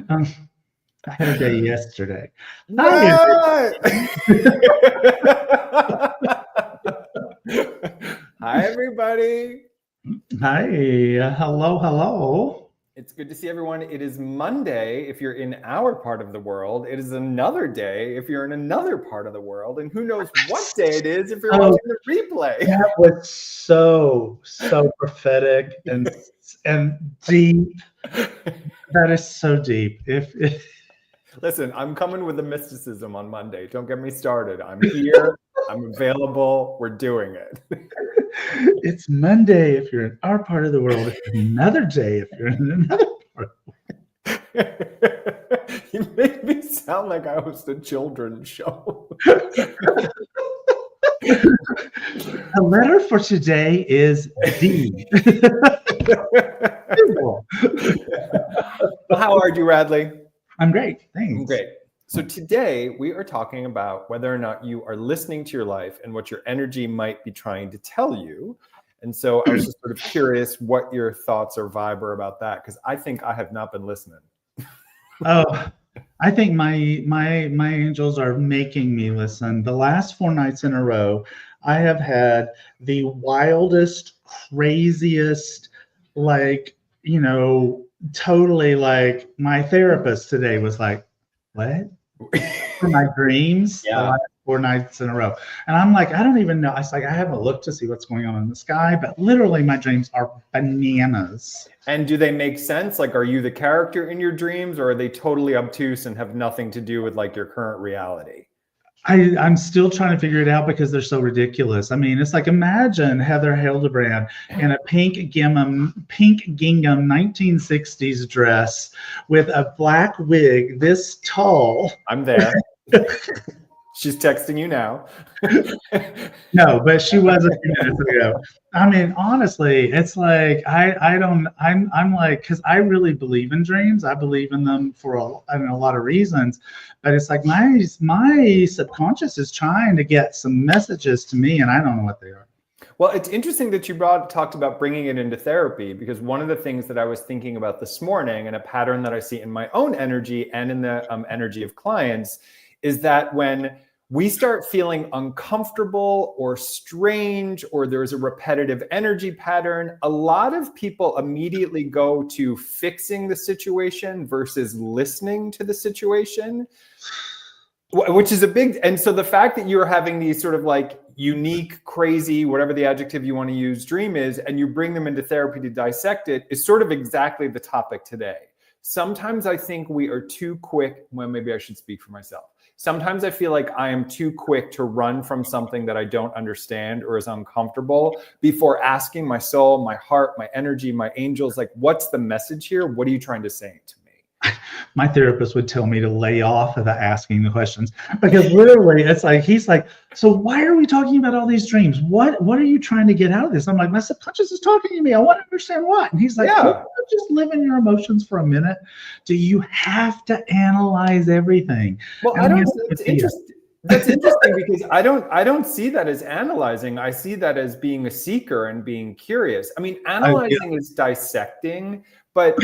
Um, I had a day yesterday. Hi, What? Hi, everybody. hi. Hello, hello. It's good to see everyone. It is Monday if you're in our part of the world. It is another day if you're in another part of the world. And who knows what day it is if you're watching the replay. That was so prophetic and deep. That is so deep. If Listen, I'm coming with the mysticism on Monday. Don't get me started. I'm here. I'm available. We're doing it. it's Monday if you're in our part of the world, it's another day if you're in another part. You make me sound like I host a children's show. The letter for today is D. Well, how are you, Radleigh? I'm great. Thanks. I'm great. So today we are talking about whether or not you are listening to your life and what your energy might be trying to tell you. And so I was just sort of curious what your thoughts or vibe are about that, because I think I have not been listening. Oh, I think my angels are making me listen. The last 4 nights in a row, I have had the wildest, craziest, totally like my therapist today was like, what? For my dreams, the last 4 nights in a row. And I'm like, I don't even know. It's like, I haven't looked to see what's going on in the sky, but literally my dreams are bananas. And do they make sense? Like, are you the character in your dreams, or are they totally obtuse and have nothing to do with like your current reality? I'm still trying to figure it out because they're so ridiculous. I mean, it's like, imagine Heather Hildebrand in a pink gingham 1960s dress with a black wig this tall. I'm there. She's texting you now. No, but she was a few minutes ago. I mean, honestly, it's like I'm like, because I really believe in dreams. I believe in them for a lot of reasons, but it's like my subconscious is trying to get some messages to me, and I don't know what they are. Well, it's interesting that you talked about bringing it into therapy, because one of the things that I was thinking about this morning, and a pattern that I see in my own energy and in the energy of clients, is that when we start feeling uncomfortable or strange, or there's a repetitive energy pattern, a lot of people immediately go to fixing the situation versus listening to the situation, which is a big, and so the fact that you're having these sort of like unique, crazy, whatever the adjective you want to use, dream is, and you bring them into therapy to dissect it, is sort of exactly the topic today. Sometimes I think we are too quick, well, maybe I should speak for myself. Sometimes I feel like I am too quick to run from something that I don't understand or is uncomfortable before asking my soul, my heart, my energy, my angels, like, what's the message here? What are you trying to say to me? My therapist would tell me to lay off of the asking the questions, because literally it's like, he's like, so why are we talking about all these dreams? What are you trying to get out of this? I'm like, my subconscious is talking to me. I want to understand what. And he's like, yeah. Just live in your emotions for a minute. Do you have to analyze everything? Well, I don't. It's interesting. That's interesting because I don't see that as analyzing. I see that as being a seeker and being curious. I mean, analyzing is dissecting. But,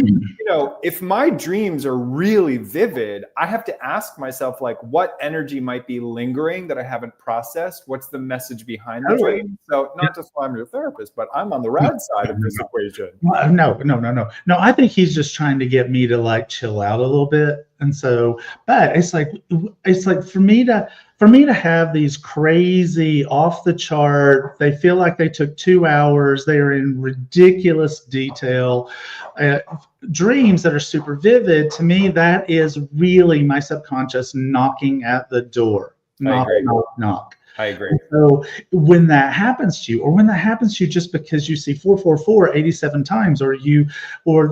if my dreams are really vivid, I have to ask myself, like, what energy might be lingering that I haven't processed? What's the message behind the dream? So not just why I'm your therapist, but I'm on the rad side of this equation. No. I think he's just trying to get me to like chill out a little bit. And so, but it's like for me to have these crazy off the chart, they feel like they took 2 hours, they are in ridiculous detail, dreams that are super vivid. To me, that is really my subconscious knocking at the door. Knock. I agree. So when that happens to you, or when that happens to you just because you see 444 87 times, or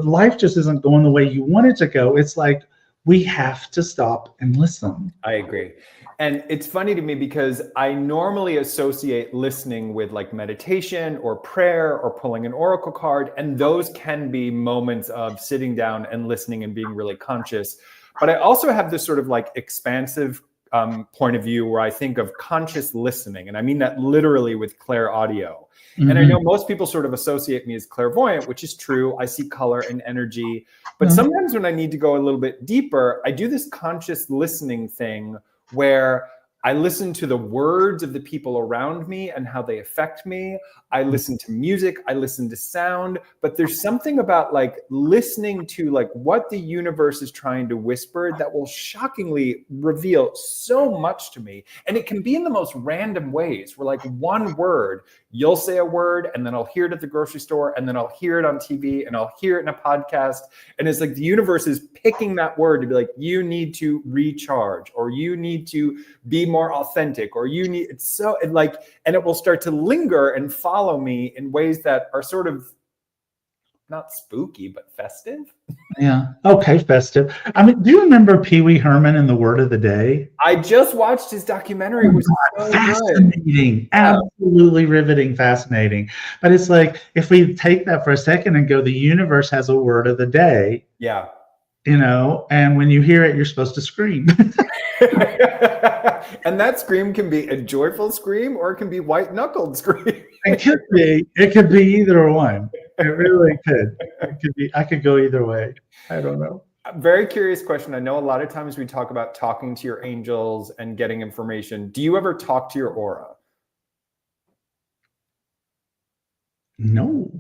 life just isn't going the way you want it to go, it's like, we have to stop and listen. I agree. And it's funny to me because I normally associate listening with like meditation or prayer or pulling an oracle card. And those can be moments of sitting down and listening and being really conscious. But I also have this sort of like expansive point of view where I think of conscious listening. And I mean that literally with clairaudio. And I know most people sort of associate me as clairvoyant, which is true. I see color and energy. But sometimes when I need to go a little bit deeper, I do this conscious listening thing where I listen to the words of the people around me and how they affect me. I listen to music, I listen to sound, but there's something about like listening to like what the universe is trying to whisper that will shockingly reveal so much to me. And it can be in the most random ways where like one word, you'll say a word and then I'll hear it at the grocery store and then I'll hear it on TV and I'll hear it in a podcast. And it's like the universe is picking that word to be like, you need to recharge, or you need to be more authentic, or you need, it's so like, and it will start to linger and follow me in ways that are sort of not spooky, but festive. Yeah. Okay, festive. I mean, do you remember Pee Wee Herman and the Word of the Day? I just watched his documentary. It was so fascinating. Good. Absolutely riveting, fascinating. But it's like, if we take that for a second and go, the universe has a word of the day. Yeah. You know, and when you hear it, you're supposed to scream. And that scream can be a joyful scream or it can be white-knuckled scream. It could be either one. It really could. It could be. I could go either way. I don't know. A very curious question. I know a lot of times we talk about talking to your angels and getting information. Do you ever talk to your aura? No.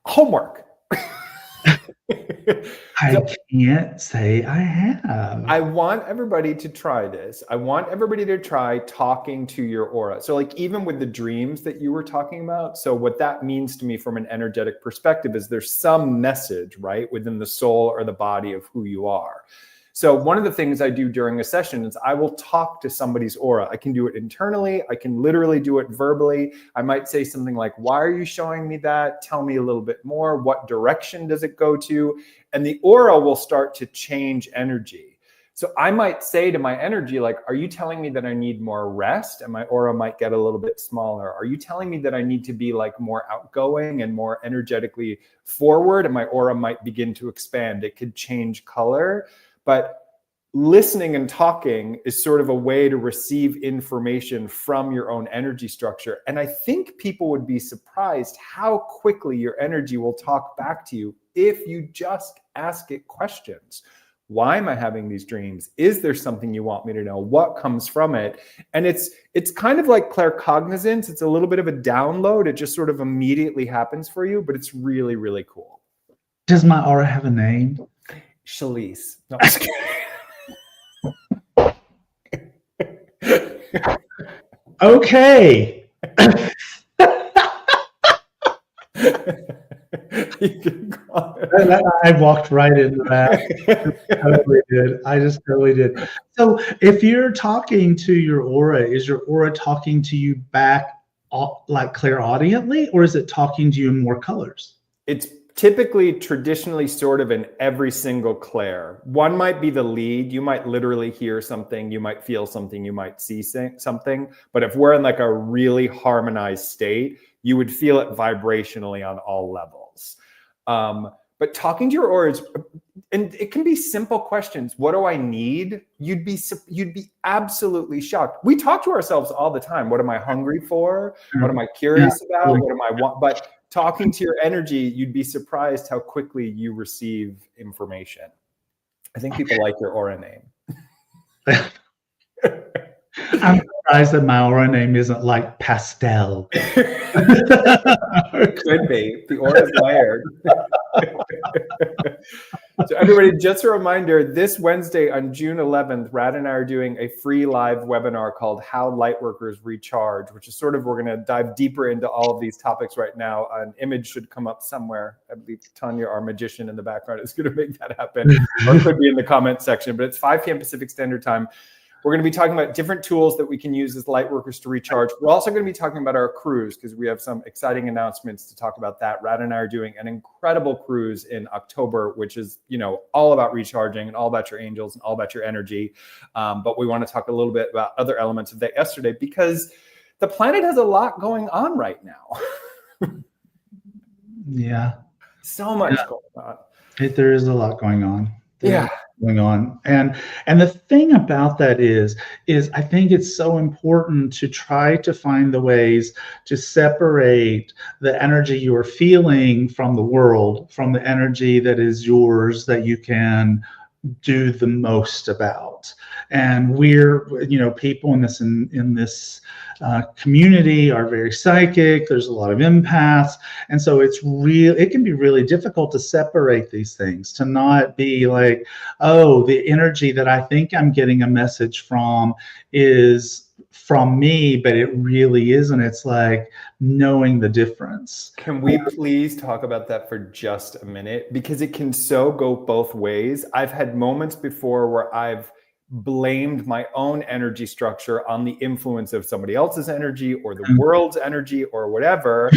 Homework. I can't say I have. I want everybody to try this. I want everybody to try talking to your aura. So like even with the dreams that you were talking about, so what that means to me from an energetic perspective is there's some message, right, within the soul or the body of who you are. So one of the things I do during a session is I will talk to somebody's aura. I can do it internally. I can literally do it verbally. I might say something like, why are you showing me that? Tell me a little bit more. What direction does it go to? And the aura will start to change energy. So I might say to my energy, like, are you telling me that I need more rest? And my aura might get a little bit smaller. Are you telling me that I need to be like more outgoing and more energetically forward? And my aura might begin to expand. It could change color. But listening and talking is sort of a way to receive information from your own energy structure. And I think people would be surprised how quickly your energy will talk back to you if you just ask it questions. Why am I having these dreams? Is there something you want me to know? What comes from it? And it's kind of like claircognizance. It's a little bit of a download. It just sort of immediately happens for you, but it's really, really cool. Does my aura have a name? Shalise. No, okay. I walked right into that. Totally did. I just totally did. So if you're talking to your aura, is your aura talking to you back like clairaudiently, or is it talking to you in more colors? It's typically traditionally sort of in every single clair. One might be the lead. You might literally hear something, you might feel something, you might see something. But if we're in like a really harmonized state, you would feel it vibrationally on all levels. But talking to your aura is, and it can be simple questions. What do I need? You'd be absolutely shocked. We talk to ourselves all the time. What am I hungry for? What am I curious about? What am I want? But talking to your energy, you'd be surprised how quickly you receive information. I think people like your aura name. I'm surprised that my aura name isn't like pastel. It could be. The aura is layered. So everybody, just a reminder, this Wednesday on June 11th, Rad and I are doing a free live webinar called How Lightworkers Recharge, which is sort of, we're going to dive deeper into all of these topics right now. An image should come up somewhere. I believe Tanya, our magician in the background, is going to make that happen, or it could be in the comment section, but it's 5 p.m. Pacific Standard Time. We're going to be talking about different tools that we can use as light workers to recharge. We're also going to be talking about our cruise because we have some exciting announcements to talk about that. Rad and I are doing an incredible cruise in October, which is, you know, all about recharging and all about your angels and all about your energy. But we want to talk a little bit about other elements of that yesterday because the planet has a lot going on right now. Yeah. So much going on. There is a lot going on. Yeah. going on. And the thing about that is I think it's so important to try to find the ways to separate the energy you're feeling from the world, from the energy that is yours, that you can do the most about. And we're, people in this community are very psychic. There's a lot of empaths, and so it can be really difficult to separate these things, to not be like, oh, the energy that I think I'm getting a message from is from me, but it really isn't. It's like knowing the difference. Can we please talk about that for just a minute? Because it can so go both ways. I've had moments before where I've blamed my own energy structure on the influence of somebody else's energy or the world's energy or whatever.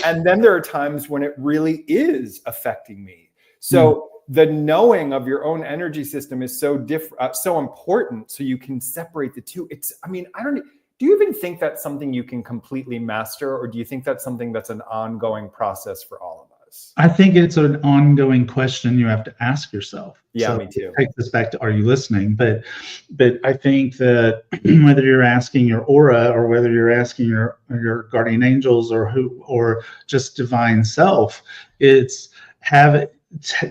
And then there are times when it really is affecting me. So the knowing of your own energy system is so different, so important, so you can separate the two. Do you even think that's something you can completely master, or do you think that's something that's an ongoing process for all of us? I think it's an ongoing question you have to ask yourself. Yeah, so me too. Take this back to, are you listening? But I think that whether you're asking your aura, or whether you're asking your guardian angels, or just divine self, it's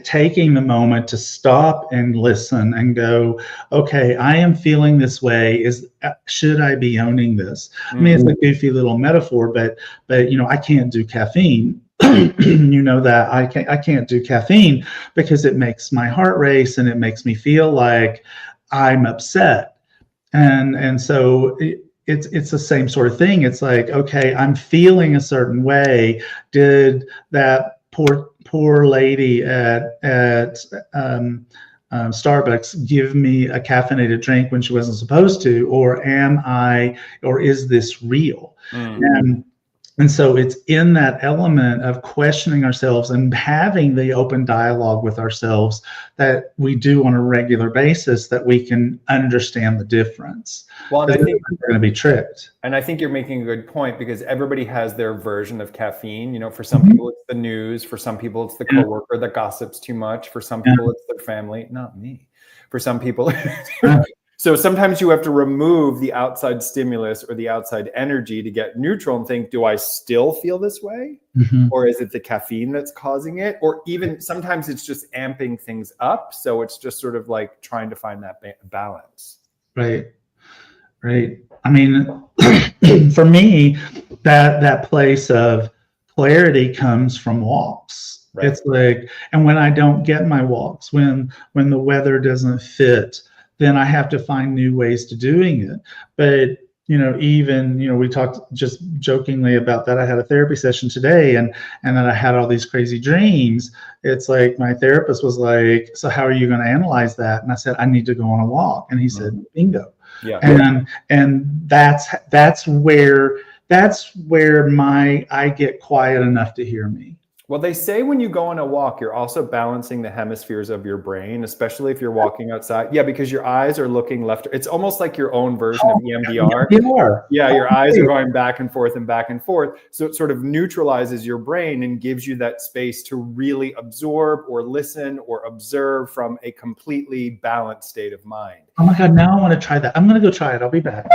taking the moment to stop and listen and go, okay, I am feeling this way. Should I be owning this? I mean, it's a goofy little metaphor, but I can't do caffeine. That I can't do caffeine because it makes my heart race and it makes me feel like I'm upset. And so it's the same sort of thing. It's like, okay, I'm feeling a certain way. Did that poor lady at Starbucks give me a caffeinated drink when she wasn't supposed to, or is this real? And so it's in that element of questioning ourselves and having the open dialogue with ourselves that we do on a regular basis, that we can understand the difference. Well, and I think we're going to be tricked. And I think you're making a good point, because everybody has their version of caffeine. For some people it's the news, for some people it's the coworker that gossips too much, for some people it's their family, not me. For some people So sometimes you have to remove the outside stimulus or the outside energy to get neutral and think, do I still feel this way? Or is it the caffeine that's causing it? Or even sometimes it's just amping things up. So it's just sort of like trying to find that balance. Right. I mean, for me, that place of clarity comes from walks. Right. It's like, and when I don't get my walks, when the weather doesn't fit, then I have to find new ways to doing it. But we talked just jokingly about that. I had a therapy session today, and then I had all these crazy dreams. It's like my therapist was like, so how are you going to analyze that? And I said, I need to go on a walk. And he said, bingo. Yeah. And that's where I get quiet enough to hear me. Well, they say when you go on a walk, you're also balancing the hemispheres of your brain, especially if you're walking outside. Yeah, because your eyes are looking left. It's almost like your own version of EMDR. Yeah, your eyes are going back and forth and back and forth. So it sort of neutralizes your brain and gives you that space to really absorb or listen or observe from a completely balanced state of mind. Oh my God, now I want to try that. I'm going to go try it. I'll be back.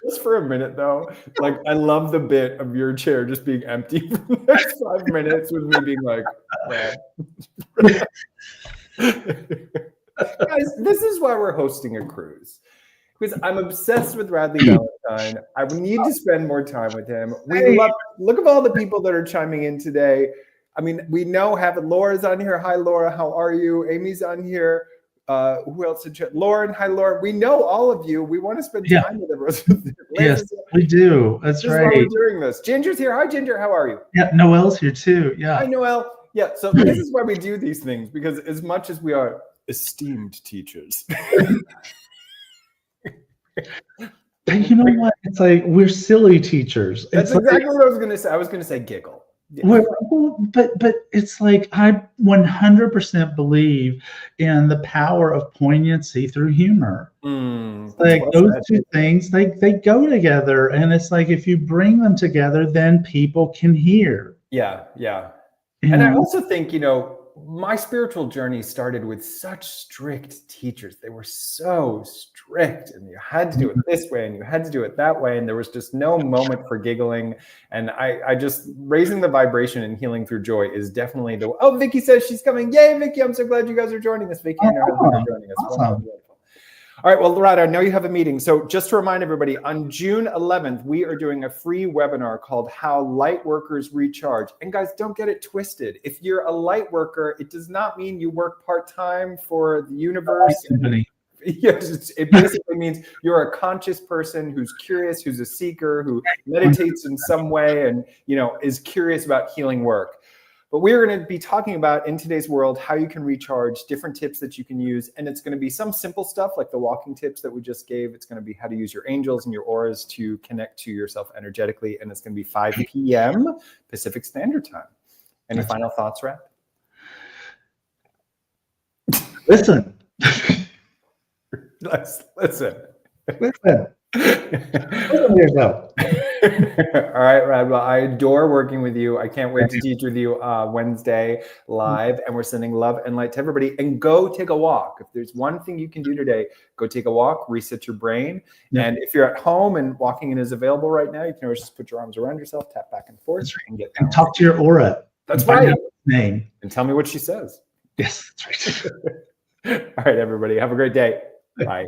Just for a minute though, like I love the bit of your chair just being empty for the next 5 minutes with me being like, guys, this is why we're hosting a cruise, because I'm obsessed with Radleigh Valentine. I need to spend more time with him. Look at all the people that are chiming in today. I mean, we know Laura's on here. Hi Laura, how are you? Amy's on here. Who else? Lauren. Hi, Lauren. We know all of you. We want to spend time with everyone. Yes, we do. That's right. Why we're doing this. Ginger's here. Hi, Ginger. How are you? Yeah, Noelle's here too. Yeah. Hi, Noelle. Yeah. So this is why we do these things, because as much as we are esteemed teachers, you know what? It's like we're silly teachers. That's exactly what I was going to say. I was going to say giggle. Yeah. Well, but it's like I 100% believe in the power of poignancy through humor. Like those two things, they go together, and it's like if you bring them together, then people can hear. Yeah. And I also think, my spiritual journey started with such strict teachers. They were so strict, and you had to do it this way and you had to do it that way. And there was just no moment for giggling. And I just, raising the vibration and healing through joy is definitely Vicky says she's coming. Yay, Vicky. I'm so glad you guys are joining us. Vicky and her husband are joining us. Awesome. All right, well, Loretta, I know you have a meeting. So just to remind everybody, on June 11th, we are doing a free webinar called How Light Workers Recharge. And guys, don't get it twisted. If you're a light worker, it does not mean you work part-time for the universe. Yes, it basically means you're a conscious person who's curious, who's a seeker, who meditates in some way and, is curious about healing work. But we're going to be talking about, in today's world, how you can recharge, different tips that you can use. And it's going to be some simple stuff like the walking tips that we just gave. It's going to be how to use your angels and your auras to connect to yourself energetically. And it's going to be 5 p.m. Pacific Standard Time. Any final thoughts, Rad? Listen. Listen. Listen to yourself. All right, Rad. Well, I adore working with you. I can't wait to teach with you Wednesday live. And we're sending love and light to everybody. And go take a walk. If there's one thing you can do today, go take a walk, reset your brain. Yeah. And if you're at home and walking in is available right now, you can always just put your arms around yourself, tap back and forth, and and talk to your aura. That's right. Name. And tell me what she says. Yes, that's right. All right, everybody. Have a great day. Bye.